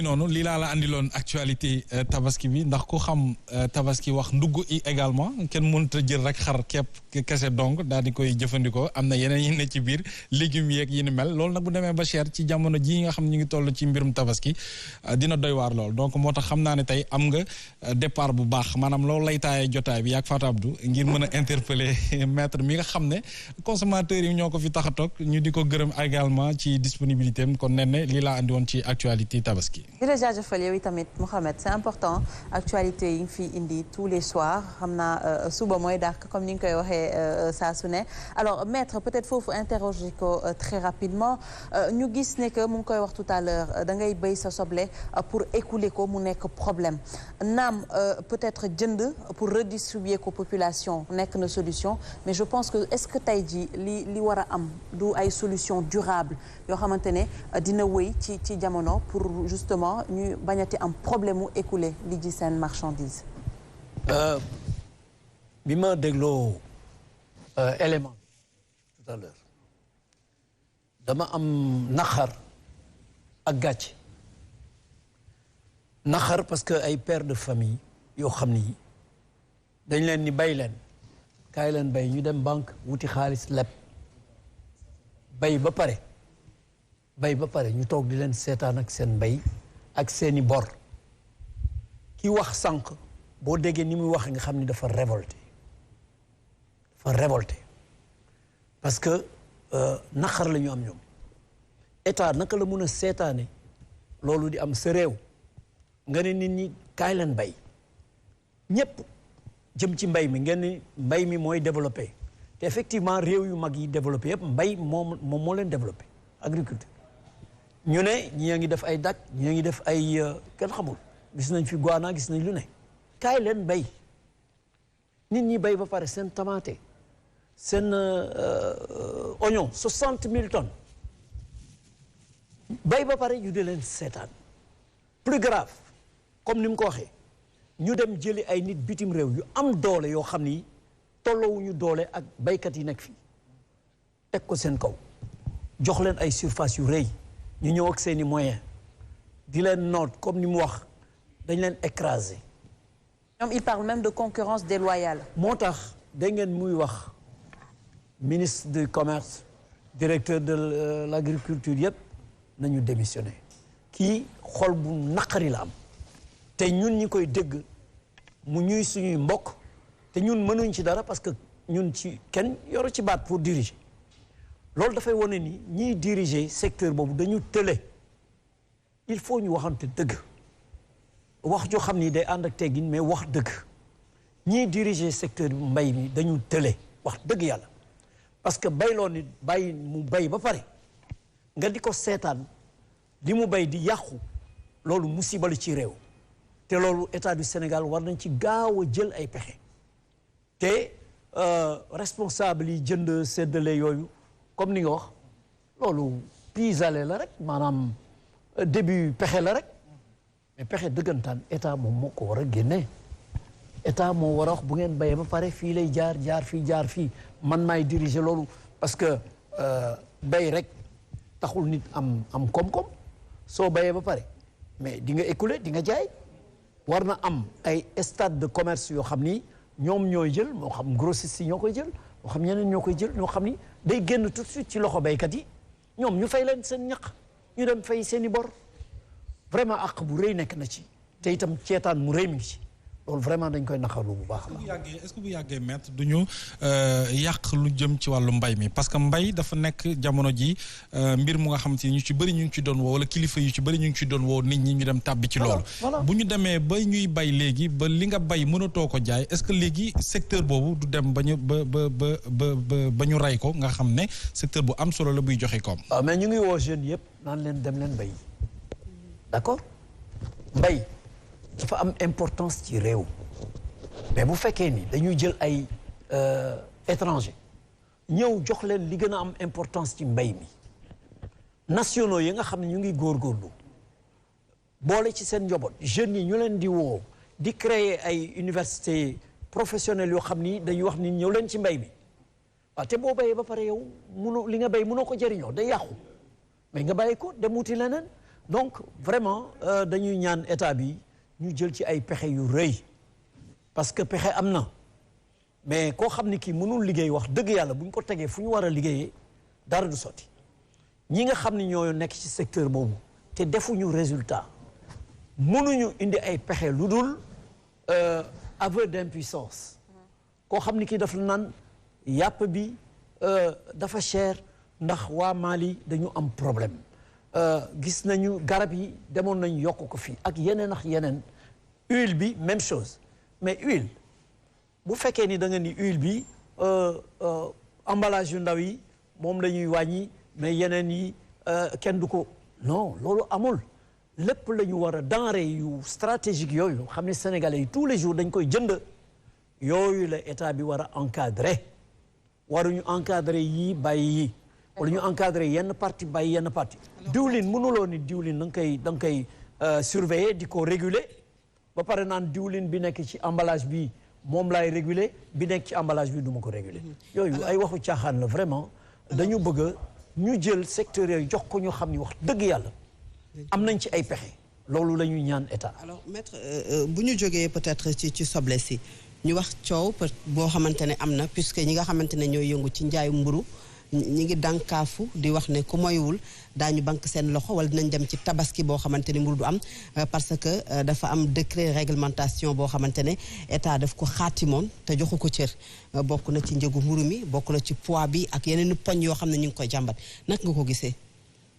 noonu lii laa la andiloon actualité tabaski bi ndax ku xam tabaski wax ndugg i également kenn mënut a jël rek xar kepp kese donc daal di koy jëfandikoo am na yeneen yi ne ci biir légumes yeeg yi ni mel loolu nag bu demee ba cher ci jamono ji nga xam ñu ngi toll ci mbirum tabaski dina doy waar lool donc moo tax xam naa ne tey am nga départ bu baax maanaam loolu lay taayee jotaay bi yaag Fatou Abdou ngir mën a interpeller maître mi nga xam ne consommateurs yi ñoo ko fi tax a toog ñu di ko gërëm également ci disponibilité am kon nen ne lii laa andi woon ci actualité tabaski. di la jaajëfal yow tamit Mouhamed c'est important actualité yi nga fi indi tous les soirs xam naa suba mooy dàq comme ni nga koy waxee saa su ne alors maître peut-être foofu interroger ko très rapidement ñu gis ne que mu ngi koy wax tout à l'heure da ngay béy sa soble pour écouler ko mu nekk problème naam peut-être jënd pour redistribuer ko population nekk na solution mais je pense que est-ce que tey jii li war a am du ay solution durable yoo xamante ne dina wéy ci jamono pour justement ñu bañati am problème mu écoulé li ji seen marchandise. bi ma dégloo élément tout à l'heure dama am naxar ak gàcce naxar parce que ay pères de famille yoo xam ni dañ leen ni bay leen kaay leen bay ñu dem banque wuti xaalis leb bay ba pare ñu toog di leen seetaan ak seen mbay ak seeni bor ki wax sànq boo déggee ni muy wax nga xam ni dafa révolté parce que naqar la ñu am ñoom état naka la mun a seetaane loolu di am sa réew nga ne nit ñi kaay leen bay ñépp jëm ci mbay mi ngeen ni mbay mi mooy développé te effectivement réew yu mag yi développé yëpp mbay moom moo leen développé agriculture ñu ne ñi ngi def ay dak ñi ngi def ay kenn xamul gis nañ fi guana gis nañ lu ne kaay leen bay nit ñi bay ba pare seen tomate seen oignon 60 000 tonnes bay ba pare ñu di leen seetaan plus grave comme ni mu ko waxee ñu dem jëli ay nit bitim réew yu am doole yoo xam ni tolloowuñu doole ak baykat yi nekk fii teg ko seen kaw jox leen ay surface yu rëy ñu ñëw ak seeni moyens di leen noot comme ni mu wax dañ leen écraser. ñoom il parle même de concurrence déloyale. moo tax da ngeen muy wax ministre du commerce directeur de l'agriculture yëpp nañu démissionner kii xol bu naqari la am te ñun ñi koy dégg mu ñuy suñuy mbokk te ñun mënuñ ci dara parce que ñun ci kenn yoru ci baat pour diriger. loolu dafay wane ni ñiy diriger secteur boobu dañu tële il faut ñu waxante dëgg wax joo xam ni day ànd ak teggin mais wax dëgg ñiy diriger secteur mbay mi dañu tële wax dëgg yàlla parce que bayloo nit bàyyi mu bay ba pare nga di ko seetaan li mu bay di yàqu loolu musiba la ci réew te loolu état du Sénégal war nañ ci gaaw a jël ay pexe te responsable yi jënd séddale yooyu comme ni nga wax loolu pis-aller la rek maanaam début pexe la rek mais pexe dëggantaan état moom moo ko war a génne état moo war a wax bu ngeen bayee ba pare fii lay jaar fii man maay diriger loolu parce que bay rek taxul nit am koom-koom soo bayee ba pare mais di nga écouler di nga jaay war na am ay stade de commerce yoo xam ni ñoom ñooy jël moo xam grossistes yi ñoo koy jël moo xam ñeneen ñoo koy jël ñoo xam ni day génn tout de suite ci loxo baykat yi ñoom ñu fay leen seen ñaq ñu dem fay seen i bor vraiment àq bu rëy nekk na ci te itam ceetaan mu rëy mi ngi ci loolu vraiment dañ koy naqarlu bu baax a baax. est-ce que bu yàggee maître du ñu yàq lu jëm ci wàllu mbay mi parce que mbay dafa nekk jamono ji mbir mu nga xam te ni ñu ci bëri ñu ngi ci doon woo wala kilifa yu ci bëri ñu ngi ci doon woo nit ñi ñu dem tàbbi ci loolu. bu ñu demee ba ñuy bay léegi ba li nga bay mënatoo ko jaay est-ce que léegi secteur boobu du dem ba ñu ba ñu rey ko nga xam ne secteur bu am solo la buy joxe koom. waaw mais ñu ngi woo jeunes yëpp naan leen dem leen bay d'accord mbay. dafa am importance ci réew mais bu fekkee ni dañuy jël ay étranger ñëw jox leen li gën a am importance ci mbay mi nationaux yi nga xam ne ñu ngi góorgóorlu boole ci seen njaboot jeunes yi ñu leen di woo di créer ay université professionnelles yoo xam ni dañuy wax ni ñëw leen ci mbay mi waaw te boo bayee ba pare yow li nga bay mënoo ko jëriñoo day yàqu mais nga bàyyi ko dem wuti leneen donc vraiment dañuy ñaan état bi ñu jël ci ay pexe yu rëy parce que pexe am na mais koo xam ni kii mënul liggéey wax dëgg yàlla bu ñu ko tegee fu ñu war a liggéeyee dara du sotti ñi nga xam ni ñoo nekk ci secteur boobu te defuñu résultat mënuñu indi ay pexe lu dul aveu d'impuissance koo xam ni kii daf la naan yàpp bi dafa cher ndax waa Mali dañu am problème gis nañu garab yi demoon nañu yokk ko fii ak yeneen huile bi même chose mais huile bu fekkee ni da nga ni huile bi emballage yu ndaw yi moom la ñuy wàññi mais yeneen yi kenn du ko non loolu amul lépp la ñu war a denrée yu stratégique yooyu xam ne sénégalais yi tous les jours dañ koy jënd yooyu la état bi war a encadrer waruñu encadrer yii bàyyi yi wala ñu encadrer yenn parti bàyyi yenn parti diwlin mënuloo ni diwlin da nga koy surveiller di ko réguler ba pare naan diwlin bi nekk ci emballage bi moom laay réguler bi nekk ci emballage bi du ma ko réguler yooyu ay waxu caaxaan la vraiment dañu bëgg ñu jël secteur yooyu jox ko ñu xam ni wax dëgg yàlla am nañ ci ay pexe loolu la ñuy ñaan état. alors maître bu ñu jógee peut-être ci soble si ñu wax coow boo xamante ne am na puisque ñi nga xamante ne ñooy yëngu ci njaayu mburu ñi ngi dànkaafu di wax ne ku moywul daañu bank seen loxo wala dinañ dem ci tabaski boo xamante ne mburu du am parce que dafa am décret réglementation boo xamante ne état daf ko xaatimoon te joxu ko cër bokk na ci njëgu mburu mi bokk na ci poids bi ak yeneen poñ yoo xam ne ñu ngi koy jàmbat naka nga ko gisee.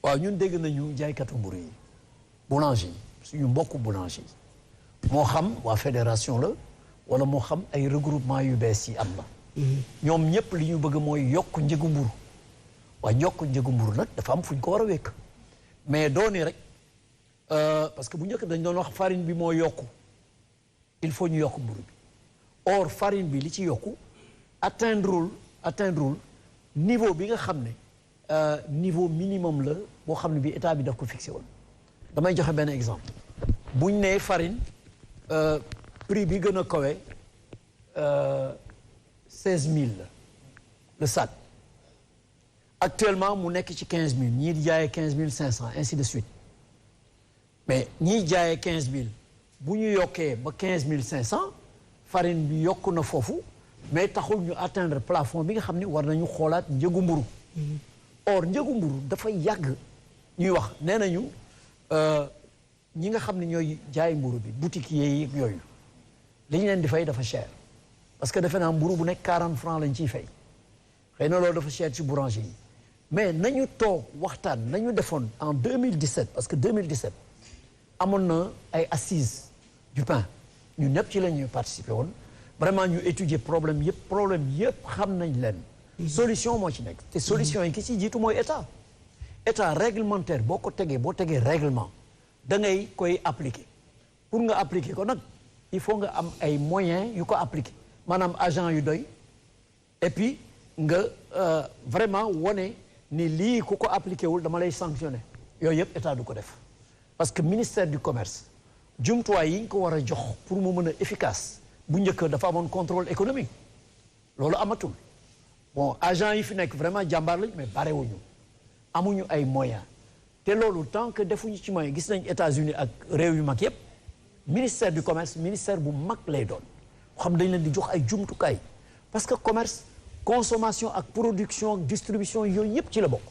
waaw ñun dégg nañu jaaykatu mburu yi boulanger yi suñu mbokku boulanger yi moo xam waa fédération la wala moo xam ay regroupement yu bees yi am na ñoom ñëpp li ñu bëgg mooy yokk njëgu mburu waaye yokk njëgu mburu nag dafa am fu ñu ko war a wekk mais dooni rek parce que bu njëkk dañ doon wax farine bi moo yokku il faut ñu yokk mburu bi or farine bi li ci yokku atteindreul niveau bi nga xam ne niveau minimum la boo xam ne bi état bi daf ko fixé woon damay joxe benn exemple buñ nee farine prix bi gën a kawe 16000 la le sac actuellement mu nekk ci 15000 ñii di jaayee 15500 ainsi de suite mais ñii jaayee 15000 bu ñu yokkee ba 15500 farine bi yokk na foofu mais taxul ñu atteindre plafond bi nga xam ne war nañu xoolaat njëgu mburu or njëgu mburu dafa yàgg ñuy wax nee nañu ñi nga xam ne ñooy jaay mburu bi boutique yi yooyu li ñu leen di fay dafa cher parce que defe naa mburu bu nekk 40 francs lañ ciy fay xëy na loolu dafa cher ci boulanger yi mais nañu toog waxtaan nañu defoon en 2017 parce que 2017 amoon na ay assises du pain ñun ñëpp ci la ñuy participer woon vraiment ñu étudier problème yëpp xam nañ leen solution moo ci nekk te solution yi ki ci jiitu mooy état réglementaire boo tegee règlement da ngay koy appliquer pour nga appliquer ko nag il faut nga am ay moyens yu ko appliquer maanaam agent yu doy et puis nga vraiment wone ni lii ku ko appliqué wul dama lay sanctionner yooyu yëpp état du ko def parce que ministère du commerce jumtuwaay yi ñu ko war a jox pour mu mën a efficace bu njëkk dafa amoon contrôle économique loolu amatul bon agent yi fi nekk vraiment jàmbaar lañ mais barewuñu amuñu ay moyens te loolu tant que defuñu ci moyen gis nañ États-Unis ak réew yu mag yëpp ministère du commerce ministère bu mag lay doon xam dañ leen di jox ay jumtukaay parce que commerce consommation ak production ak distribution yooyu yëpp ci la bokk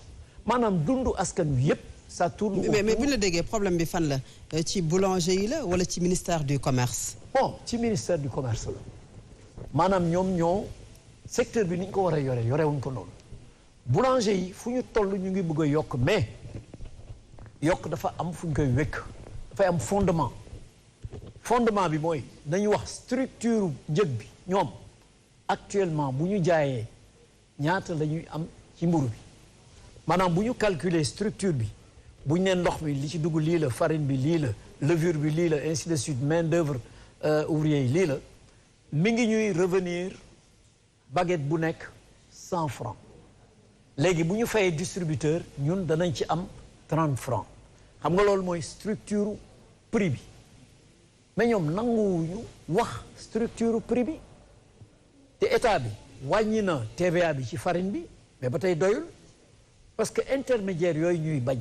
maanaam dundu askan wi yëpp ça tourne mais bu ñu la déggee problème bi fan la ci boulanger yi la wala ci ministère du commerce bon ci ministère du commerce la maanaam ñoom ñoo secteur bi ni ñu ko war a yorewuñ ko noonu boulanger yi fu ñu toll ñu ngi bëgg a yokk mais yokk dafa am fu ñu koy wékk dafay am fondement bi mooy nañu wax structure njëg bi ñoom actuellement bu ñu jaayee ñaata la ñuy am ci mburu bi maanaam bu ñu calculer structure bi bu ñu nee ndox mi li ci dugg lii la farine bi lii la levure bi lii la ainsi de suite main d'œuvre ouvrier yi lii la mi ngi ñuy revenir baguette bu nekk 100 francs léegi bu ñu fayee distributeur ñun danañ ci am 30 francs xam nga loolu mooy structure prix bi mais ñoom nanguwuñu wax structure prix bi te état bi wàññi na TVA bi ci farine bi mais ba tey doyul parce que intermédiaire yooyu ñuy bañ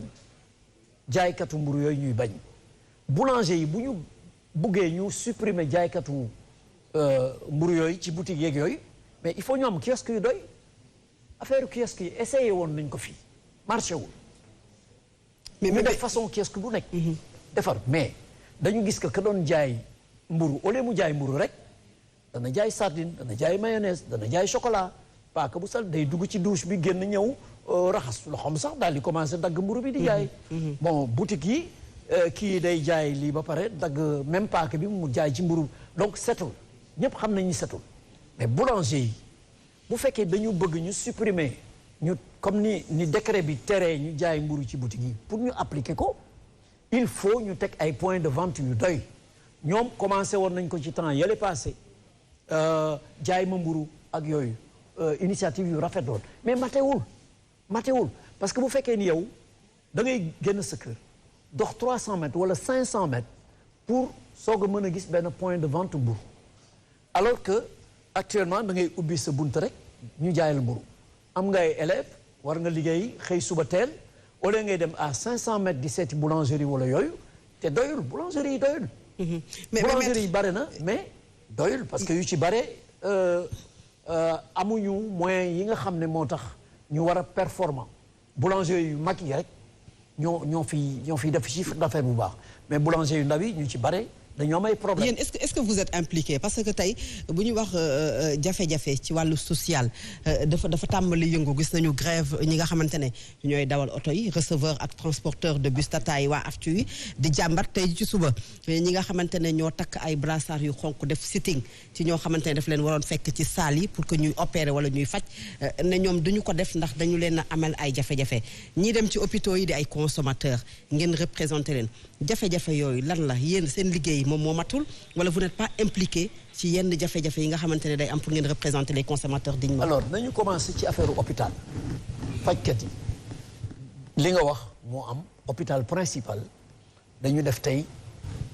jaaykatu mburu yooyu ñuy bañ boulanger yi bu ñu buggee ñu supprimer jaaykatu mburu yooyu ci boutique yeeg yooyu mais il faut ñu am kiosque yu doy affaire kiosque yi essayé woon nañ ko fii marché wul mais ñu def façon kiosque bu nekk defar mais dañu gis que doon jaay mburu au lieu mu jaay mburu rek dana jaay sardine dana jaay mayonnaise dana jaay chocolat paaka bu sal day dugg ci douche bi génn ñëw raxas loxoom sax daal di commencé dagg mburu bi di jaay bon boutique yi kii day jaay lii ba pare dagg même paaka bi mu jaay ci mburu donc setul ñëpp xam nañu setul mais boulanger yi bu fekkee dañu bëgg ñu supprimer ñu comme ni décret bi teree ñu jaay mburu ci boutique yi pour ñu appliquer ko il faut ñu teg ay points de vente yu doy ñoom commencé woon nañ ko ci temps yële passé jaay ma mburu ak yooyu initiative yu rafet woon mais matewul parce que bu fekkee ni yow da ngay génn sa kër dox 300 mètres wala 500 mètres pour soog a mën a gis benn point de vente mburu alors que actuellement da ngay ubbi sa bunt rek ñu jaay la mburu am ngay élève war nga liggéey xëy suba teel wala ngay dem à 500 mètres di seeti boulangerie wala yooyu te doyul boulangerie yi doyul mais boulangerie yi bare na mais doyul parce que yu ci bare amuñu moyens yi nga xam ne moo tax ñu war a performant boulangerie yu mag yi rek ñoo fi def chiffre d'affaires bu baax mais boulanger yu ndaw yi ñu ci bare dañoo am ay problème yéen est-ce que vous êtes impliqué parce que tey bu ñu wax jafe-jafe ci wàllu social dafa tàmbali yëngu gis nañu grève ñi nga xamante ne ñooy dawal oto yi receveur ak transporteur de bus Tata yi waa AFTU yi di jàmbat tey ci suba ñi nga xamante ne ñoo takk ay brassard yu xonk def sitting ci ñoo xamante ne daf leen waroon fekk ci salle yi pour que ñuy opérer wala ñuy faj ne ñoom duñu ko def ndax dañu leen a amal ay jafe-jafe ñii dem ci hôpitaux yi di ay consommateurs ngeen représenté leen jafe-jafe yooyu lan la yéen seen liggéey moom moo matul wala vous n'êtes pas impliqué ci yenn jafe-jafe yi nga xamante ne day am pour ngeen représenter les consommateurs dignement. alors nañu commencé ci affaire hôpital fajkat yi li nga wax moo am hôpital principal dañu def tey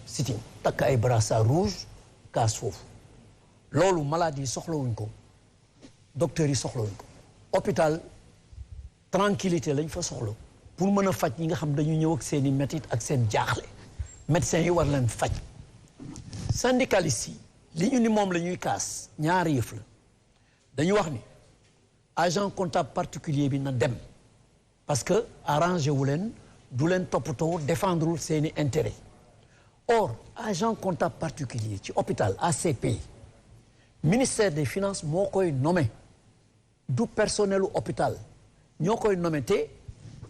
sitting takk ay brassard rouge kaas foofu loolu malade yi soxlawuñ ko docteurs yi soxlawuñ ko hôpital tranquillité lañ fa soxla pour mën a faj ñi nga xam dañu ñëw ak seen i métit ak seen jaaxle médecins yi war leen faj syndicalistes yi li ñu ni moom la ñuy kaas ñaari yëf la dañu wax ni agent comptable particulier bi na dem parce que arrangé wu leen du leen toppatoo défendre seeni intérêt or agent comptable particulier ci hôpital ACP ministère des finances moo koy nommé du personnelu hôpital ñoo koy nommé te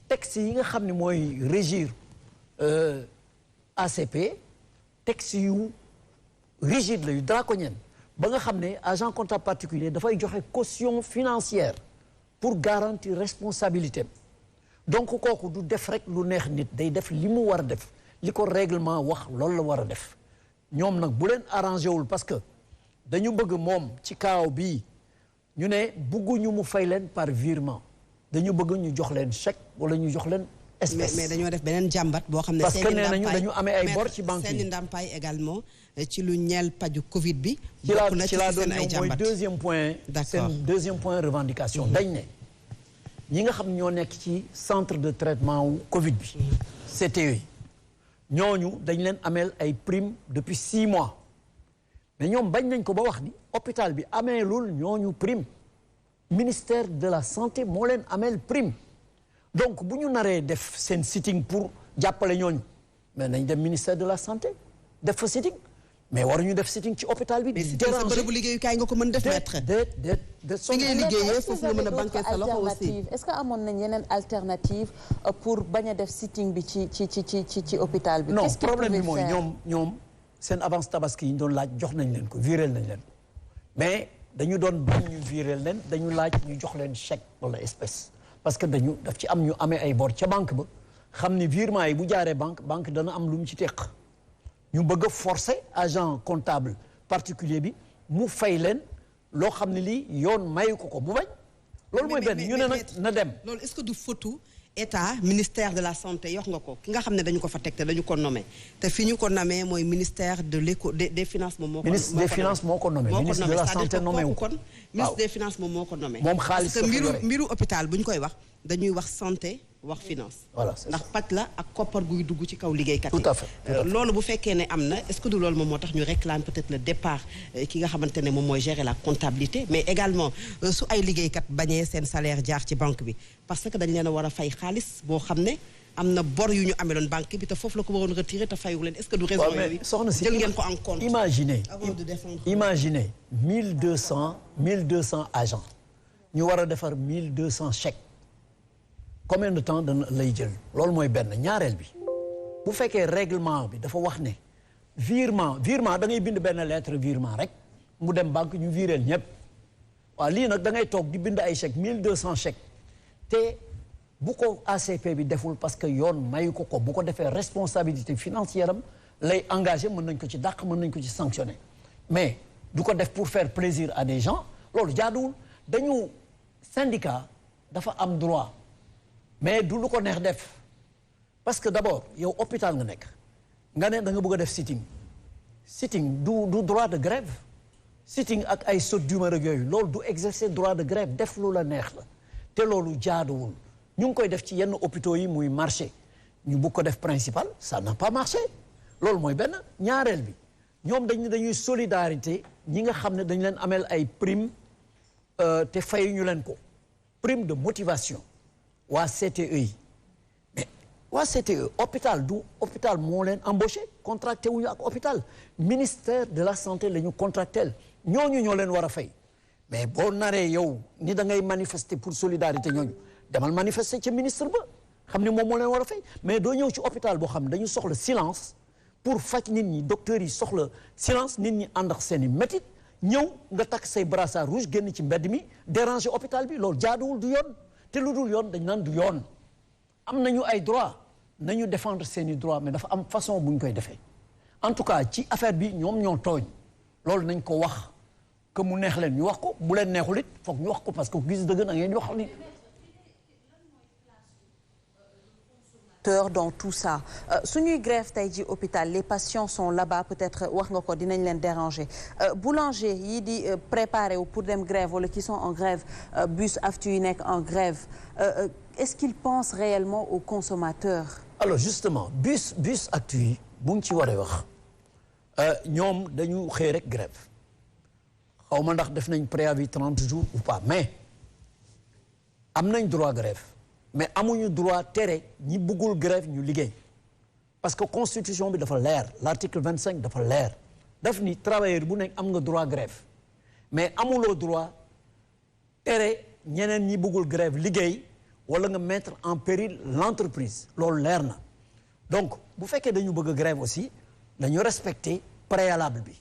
texte yi nga xam ne mooy régir ACP texte yu rigide la yu draconienne ba nga xam ne agent comptable particulier dafay joxe caution financière pour garantir responsabilité donc kooku du def rek lu neex nit day def li mu war a def li ko règlement wax loolu la war a def ñoom nag bu leen arrangé wul parce que dañu bëgg moom ci kaaw bii ñu ne bëgguñu mu fay leen par virement dañu bëgg ñu jox leen chèque wala ñu jox leen espèce. mais dañoo def beneen jàmbat boo xam ne. parce que nee nañu dañu amee ay bor ci banque yi seen ndàmpaay également ci lu ñeel paju Covid bi. bokk na ci seen ay jàmbat mooy deuxième point. d'accord seen deuxième point revendication. dañ ne ñi nga xam ñoo nekk ci centre de traitement wu Covid bi. CTE ñooñu dañ leen ameel ay primes depuis 6 mois mais ñoom bañ nañ ko ba wax ni hôpital bi ameelul ñooñu prime. ministère de la santé moo leen ameel prime donc bu ñu naree def seen sitting pour jàppale ñooñu mais nañ dem ministère de la santé def fa sitting mais waruñu def sitting ci hôpital bi. mais sitting sa bërëbu liggéeyukaay nga ko mën def maître. déet fi ngay liggéeyee foofu nga mën a banquer sa loxo aussi. est-ce que amoon nañ yeneen alternative pour bañ a def sitting bi ci hôpital bi. non problème bi mooy ñoom seen avance tabaski yi ñu doon laaj jox nañ leen ko viréel nañ leen ko mais. dañu doon bañ ñu viréel leen dañu laaj ñu jox leen chèque wala espèce parce que daf ci am ñu amee ay bor ca banque ba xam ni virement yi bu jaaree banque dana am lu mu ci teq ñu bëgg a forcer agent comptable particulier bi mu fay leen loo xam ne lii yoon mayu ko mu bañ loolu mooy benn ñu ne nag na dem loolu est-ce que du photo état ministère de la santé yox nga ko ki nga xam ne dañu ko fa teg te dañu ko nommé te fi ñu ko nommé mooy ministère de des finances moom moo ko ministre des finances moo ko nommé ministre de la santé nommé wu kon ministre des finances moom moo ko nommé moom xaalis parce que mbiru hôpital bu ñu koy wax dañuy wax santé wax finance. voilà ndax pàcc la ak koppar guy dugg ci kaw liggéeykat yi. tout à fait. loolu bu fekkee ne am na est-ce que du loolu moom moo tax ñu réclame peut-être le départ ki nga xamante ne moom mooy gérer la comptabilité mais également su ay liggéeykat bañee seen salaire jaar ci banque bi parce que dañ leen a war a fay xaalis boo xam ne am na bor yu ñu ameloon banque bi te foofu la ko waroon retirer te fayu leen est-ce que du raison yooyu soxna si jël ngeen ko en compte. imaginez 1200 agents ñu war a defar 1200 chèques combien de temps dana lay jël loolu mooy benn ñaareel bi bu fekkee règlement bi dafa wax ne virement da ngay bind benn lettre virement rek mu dem banque ñu vireel ñëpp waaw lii nag da ngay toog di bind ay chèques 1200 chèques te bu ko ACP bi deful parce que yoon mayu ko bu ko defee responsabilité financière am lay engagé mën nañ ko ci dàq mën nañ ko ci sanctionner mais du ko def pour faire plaisir à des gens loolu jaaduwul dañu syndicat dafa am droit mais du lu ko neex def parce que d'abord yow hôpital nga nekk nga ne da nga bëgg a def sitting du droit de grève sitting ak ay saute d'humeur ak yooyu loolu du exercer droit de grève def lu la neex la te loolu jaaduwul ñu ngi koy def ci yenn hôpitaux yi muy marché ñu bëgg ko def principal ça n'a pas marché loolu mooy benn ñaareel bi ñoom dañuy solidarité ñi nga xam ne dañ leen ameel ay prime te fayu ñu leen ko prime de motivation waa CTE yi mais waa CTE hôpital moo leen embauché contracté wuñu ak hôpital ministère de la santé la ñu contractel ñooñu ñoo leen war a fay mais boo naree yow ni da ngay manifester pour solidarité ñooñu demal manifester ca ministre ba xam ni moom moo leen war a fay mais doo ñëw ci hôpital boo xam ne dañu soxla silence pour faj nit ñi docteurs yi soxla silence nit ñi ànd ak seen i métit ñëw nga takk say brassard rouge génn ci mbedd mi déranger hôpital bi loolu jaaduwul du yoon te lu dul yoon dañ naan du yoon am nañu ay droit nañu défendre seeni droit mais dafa am façon bu ñu koy defee en tout cas ci affaire bi ñoom ñoo tooñ loolu nañ ko wax que mu neex leen ñu wax ko bu leen neexul it foog ñu wax ko parce que gis dëgg na ngeen ñu wax ni dans tout ça suñuy grève tey ji hôpital les patients sont là-bas peut-être wax nga ko dinañ leen déranger boulanger yi di préparer wu pour dem grève wala qui sont en grève bus aftu yi nekk en grève est-ce qu'ils pensent réellement aux consommateurs alors justement bus actu yi bu ngi ci waree wax ñoom dañu xëy rek grève xaw ma ndax def nañ préavis 30 jours ou pas mais am nañ droit grève mais amuñu droit tere ñi bëggul grève ñu liggéey parce que constitution bi dafa leer l'article 25 dafa leer daf ni travailleur bu nekk am nga droit grève mais amuloo droit tere ñeneen ñi bëggul grève liggéey wala nga mettre en péril l'entreprise loolu leer na donc bu fekkee dañu bëgg a grève aussi dañu respecter préalable bi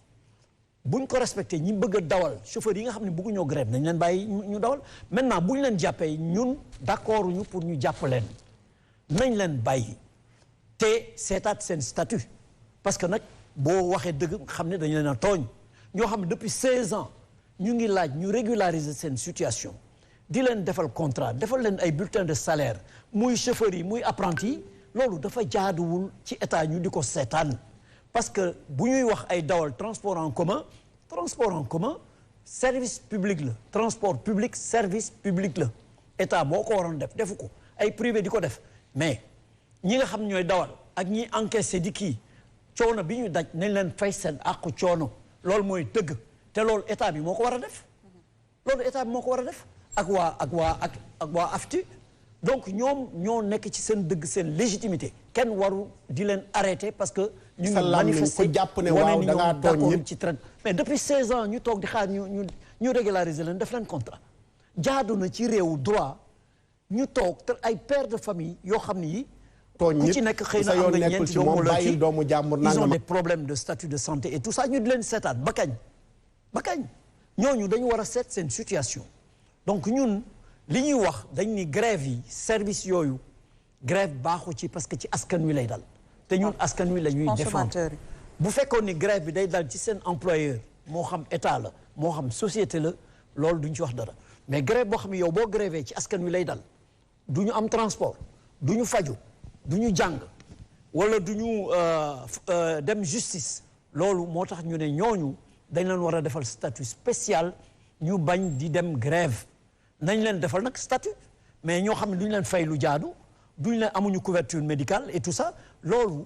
buñ ko respecté ñi bëgg a dawal chauffeur yi nga xam ne bëggu ñoo grève nañ leen bàyyi ñu dawal maintenant bu ñu leen jàppee ñun d'accord ñu pour ñu jàpp leen nañ leen bàyyi te seetaat seen statut parce que nag boo waxee dëgg xam ne dañu leen a tooñ ñoo xam ne depuis 16 ans ñu ngi laaj ñu régulariser seen situation di leen defal contrat defal leen ay bulletins de salaire muy chauffeur yi muy apprenti yi loolu dafa jaaduwul ci état ñu di ko seetaan parce que bu ñuy wax ay dawal transport en commun service public la transport public service public la état moo ko waroon def defu ko ay privé di ko def mais ñi nga xam ñooy dawal ak ñi encaissé di kii coono bi ñu daj nañ leen fay seen àqu coono loolu mooy dëgg te loolu état bi moo ko war a def loolu état bi moo ko war a def ak waa AFTU donc ñoom ñoo nekk ci seen dëgg seen légitimité kenn waru di leen arrêter parce que ñu ngi manifester ko jàpp ne waaw da ngaa tooñ ci traite mais depuis 16 ans ñu toog di xaar ñu régulariser leen def leen contrat jaadu na ci réewu droit ñu toog te ay pères de famille yoo xam ni yi ku ci nekk xëy na am nga ñeenti doomu ils ont des problèmes de statut de santé et tout ça ñu di leen seetaat ba kañ ñooñu dañu war a seet seen situation donc ñun li ñuy wax dañ ni grève yi service yooyu grève baaxu ci parce que ci askan wi lay dal te ñun askan wi la ñuy défendre bu fekkoon ni grève bi day dal ci seen employeur moo xam état la moo xam société la loolu duñ ci wax dara mais grève boo xam ne yow boo grévé ci askan wi lay dal du ñu am transport du ñu faju du ñu jàng wala du ñu dem justice loolu moo tax ñu ne ñooñu dañ leen war a defal statut spécial ñu bañ di dem grève nañ leen defal nag statut mais ñoo xam ne du ñu leen fay lu jaadu duñ ne amuñu couverture médicale et tout ça loolu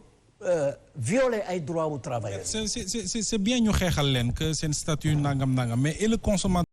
violer ay droits aux travailleurs. C'est bien ñu xeexal leen que seen statut nangam mais et le consommateur